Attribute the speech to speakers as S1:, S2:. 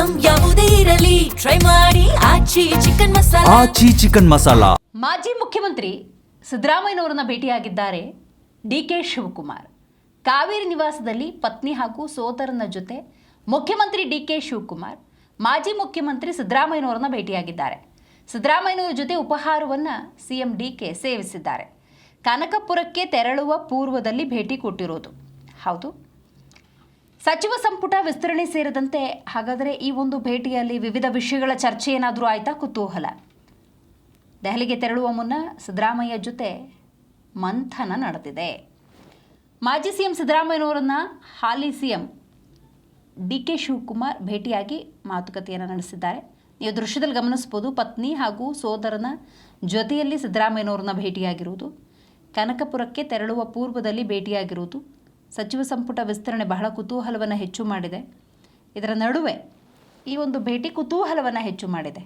S1: Item ಯಾವುದೇ ಇರಲಿ try ಮಾಡಿ ಆಚಿ ಚಿಕನ್ ಮಸಾಲಾ.
S2: ಆಚಿ ಚಿಕನ್ ಮಸಾಲಾ.
S3: ಮಾಜಿ ಮುಖ್ಯಮಂತ್ರಿ ಸಿದ್ದರಾಮಯ್ಯನವರನ್ನ ಭೇಟಿಯಾಗಿದ್ದಾರೆ ಡಿಕೆ ಶಿವಕುಮಾರ್. ಕಾವೇರಿ ನಿವಾಸದಲ್ಲಿ ಪತ್ನಿ ಹಾಗೂ ಸೋದರನ ಜೊತೆ ಮುಖ್ಯಮಂತ್ರಿ ಡಿಕೆ ಶಿವಕುಮಾರ್ ಮಾಜಿ ಮುಖ್ಯಮಂತ್ರಿ ಸಿದ್ದರಾಮಯ್ಯನವರನ್ನ ಭೇಟಿಯಾಗಿದ್ದಾರೆ. ಸಿದ್ದರಾಮಯ್ಯನವರ ಜೊತೆ ಉಪಹಾರವನ್ನು ಸಿಎಂ ಡಿಕೆ ಸೇವಿಸಿದ್ದಾರೆ. ಕನಕಪುರಕ್ಕೆ ತೆರಳುವ ಪೂರ್ವದಲ್ಲಿ ಭೇಟಿ ಕೊಟ್ಟಿರೋದು. ಹೌದು, ಸಚಿವ ಸಂಪುಟ ವಿಸ್ತರಣೆ ಸೇರಿದಂತೆ ಹಾಗಾದರೆ ಈ ಒಂದು ಭೇಟಿಯಲ್ಲಿ ವಿವಿಧ ವಿಷಯಗಳ ಚರ್ಚೆ ಏನಾದರೂ ಆಯ್ತಾ? ಕುತೂಹಲ. ದೆಹಲಿಗೆ ತೆರಳುವ ಮುನ್ನ ಸಿದ್ದರಾಮಯ್ಯ ಜೊತೆ ಮಂಥನ ನಡೆದಿದೆ. ಮಾಜಿ ಸಿಎಂ ಸಿದ್ದರಾಮಯ್ಯನವರನ್ನ ಹಾಲಿ ಸಿಎಂ ಡಿಕೆ ಶಿವಕುಮಾರ್ ಭೇಟಿಯಾಗಿ ಮಾತುಕತೆಯನ್ನು ನಡೆಸಿದ್ದಾರೆ. ನೀವು ದೃಶ್ಯದಲ್ಲಿ ಗಮನಿಸ್ಬೋದು, ಪತ್ನಿ ಹಾಗೂ ಸೋದರನ ಜೊತೆಯಲ್ಲಿ ಸಿದ್ದರಾಮಯ್ಯನವರನ್ನ ಭೇಟಿಯಾಗಿರುವುದು, ಕನಕಪುರಕ್ಕೆ ತೆರಳುವ ಪೂರ್ವದಲ್ಲಿ ಭೇಟಿಯಾಗಿರುವುದು. ಸಚಿವ ಸಂಪುಟ ವಿಸ್ತರಣೆ ಬಹಳ ಕುತೂಹಲವನ್ನು ಹೆಚ್ಚು ಮಾಡಿದೆ. ಇದರ ನಡುವೆ ಈ ಒಂದು ಭೇಟಿ ಕುತೂಹಲವನ್ನು ಹೆಚ್ಚು ಮಾಡಿದೆ.